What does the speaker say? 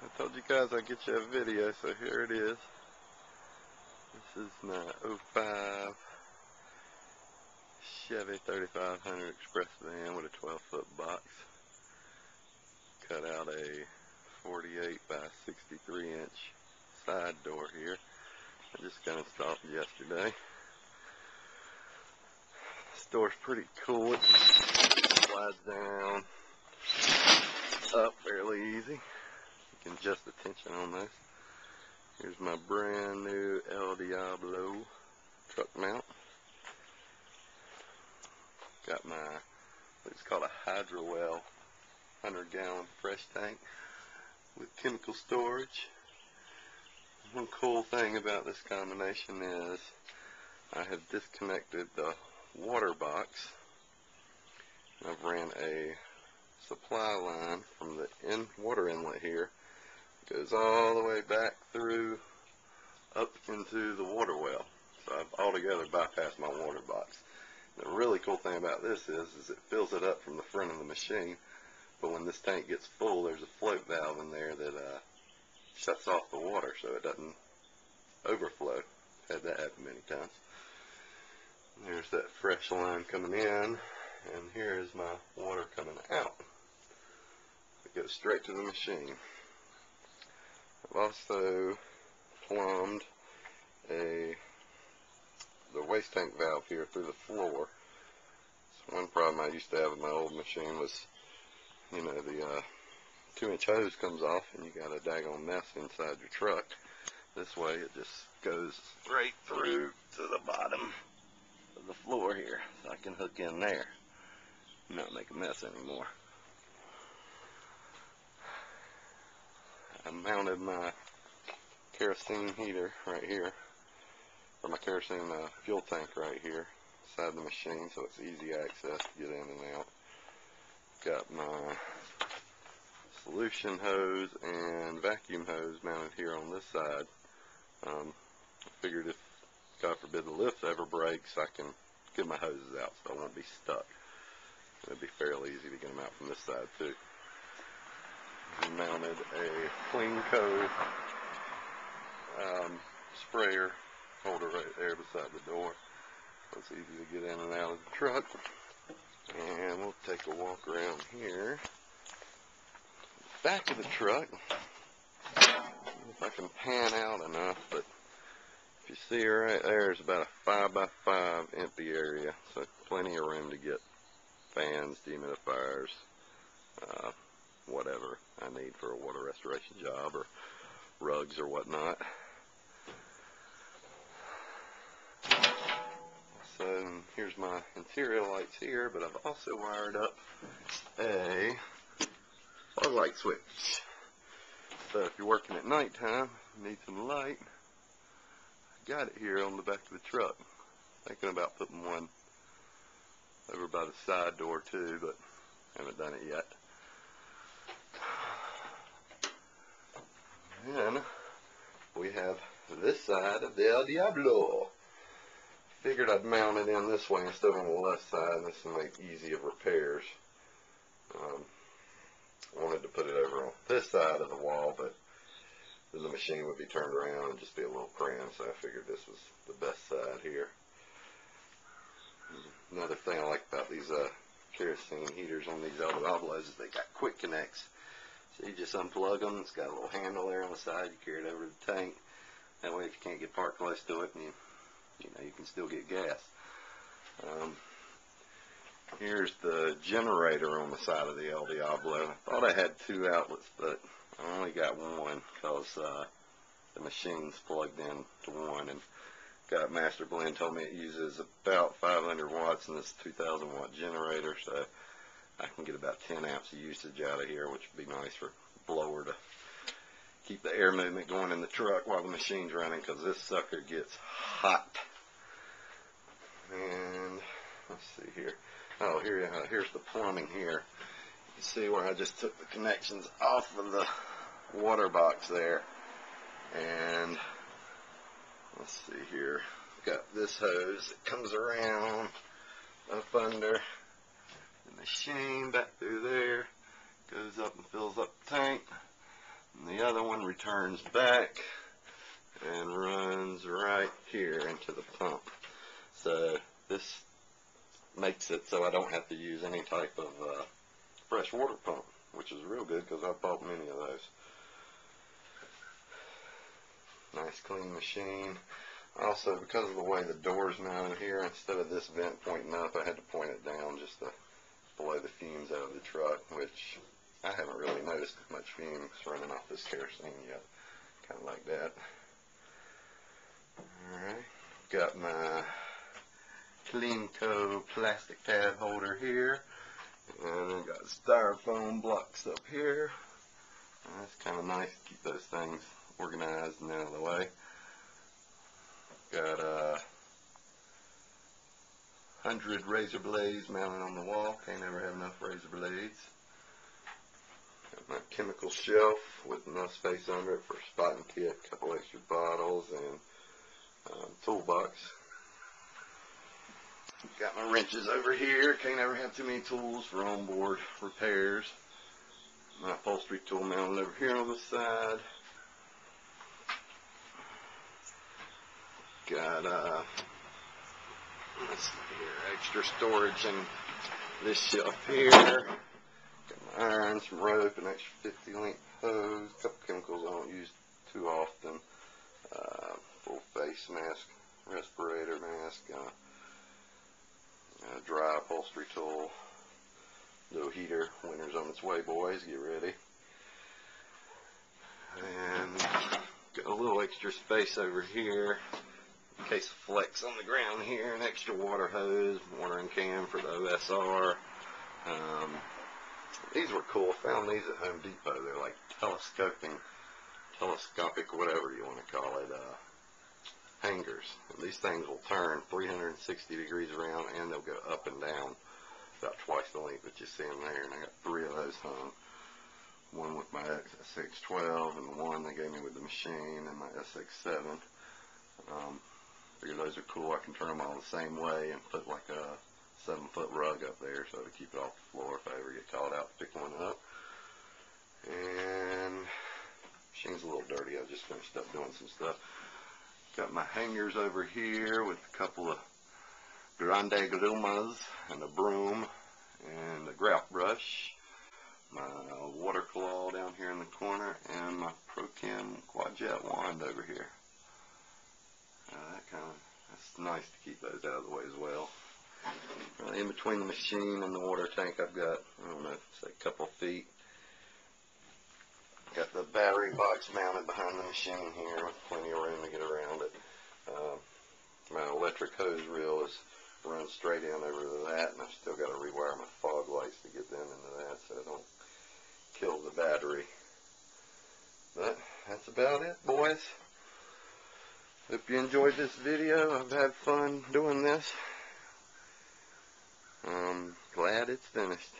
I told you guys I'd get you a video, so here it is. This is my '05 Chevy 3500 Express van with a 12-foot box. Cut out a 48 by 63 inch side door here. I just got installed yesterday. This door's pretty cool. It slides down, up fairly easy. You can adjust the tension on this. Here's my brand new El Diablo truck mount. Got my, what's called a hydro well 100-gallon fresh tank with chemical storage. One cool thing about this combination is I have disconnected the water box. I've ran a supply line from the water inlet here. Goes all the way back through up into the water well. So I've altogether bypassed my water box. The really cool thing about this is it fills it up from the front of the machine, but when this tank gets full, there's a float valve in there that shuts off the water so it doesn't overflow. Had that happen many times. There's that fresh line coming in, and here's my water coming out. It goes straight to the machine. I've also plumbed the waste tank valve here through the floor. So one problem I used to have with my old machine was, you know, the 2-inch hose comes off and you got a daggone mess inside your truck. This way it just goes right through to the bottom of the floor here, so I can hook in there and not make a mess anymore. I mounted my kerosene heater right here, or my kerosene fuel tank right here, inside the machine, so it's easy access to get in and out. Got my solution hose and vacuum hose mounted here on this side. I figured if, God forbid, the lift ever breaks, I can get my hoses out so I won't be stuck. It'll be fairly easy to get them out from this side too. Mounted a Clean Co sprayer holder right there beside the door, so it's easy to get in and out of the truck. And we'll take a walk around here, back of the truck. If I can pan out enough, but if you see right there is about a 5x5 empty area, so plenty of room to get fans, dehumidifiers, whatever I need for a water restoration job, or rugs or whatnot. So here's my interior lights here, but I've also wired up a fog light switch. So if you're working at nighttime, you need some light, I got it here on the back of the truck. Thinking about putting one over by the side door too, but haven't done it yet. Then we have this side of the El Diablo. Figured I'd mount it in this way instead of on the left side. This will make easy of repairs. Wanted to put it over on this side of the wall, but then the machine would be turned around and just be a little cramped, so I figured this was the best side here. Another thing I like about these kerosene heaters on these El Diablos is they got quick connects. So you just unplug them. It's got a little handle there on the side. You carry it over to the tank. That way, if you can't get parked close to it, and you can still get gas. Here's the generator on the side of the El Diablo. I thought I had 2 outlets, but I only got one because the machine's plugged in to one, and got Master Blend told me it uses about 500 watts in this 2,000 watt generator, so I can get about 10 amps of usage out of here, which would be nice for the blower to keep the air movement going in the truck while the machine's running, because this sucker gets hot. And let's see here. Oh, here's the plumbing here. You can see where I just took the connections off of the water box there. And let's see here. Got this hose that comes around up under the machine, back through there, goes up and fills up the tank. And the other one returns back and runs right here into the pump. So this makes it so I don't have to use any type of fresh water pump, which is real good because I've bought many of those. Nice clean machine. Also, because of the way the door's mounted here, instead of this vent pointing up, I had to point it down just to blow the fumes out of the truck, which I haven't really noticed much fumes running off this kerosene yet. Kind of like that. Alright, got my Cleanco plastic pad holder here, and then got styrofoam blocks up here. That's kind of nice to keep those things organized and out of the way. Got 100 razor blades mounted on the wall. Can't ever have enough razor blades. Got my chemical shelf with enough space under it for a spotting kit, a couple extra bottles, and toolbox. Got my wrenches over here. Can't ever have too many tools for onboard repairs. My upholstery tool mounted over here on the side. Got let's see here, extra storage in this shelf here. Got my iron, some rope, an extra 50 length hose, a couple chemicals I don't use too often. Full face mask, respirator mask, dry upholstery tool, little heater. Winter's on its way, boys. Get ready. And got a little extra space over here in case of flex on the ground here. An extra water hose, watering can for the OSR. These were cool. I found these at Home Depot. They're like telescopic, whatever you want to call it, hangers. And these things will turn 360 degrees around, and they'll go up and down about twice the length that you see them there. And I got 3 of those hung. One with my SX12 and the one they gave me with the machine and my SX7. Figure those are cool. I can turn them all the same way and put like a 7-foot rug up there so to keep it off the floor if I ever get called out to pick one up. And machine's a little dirty. I just finished up doing some stuff. Got my hangers over here with a couple of grande glumas and a broom and a grout brush. My water claw down here in the corner, and my ProChem quad-jet wand over here. That's nice to keep those out of the way as well. In between the machine and the water tank, I've got, I don't know, say a couple feet. Got the battery box mounted behind the machine here with plenty of room to get around it. My electric hose reel is run straight in over to that, and I've still got to rewire my fog lights to get them into that so I don't kill the battery. But that's about it, boys. Hope you enjoyed this video. I've had fun doing this. I'm glad it's finished.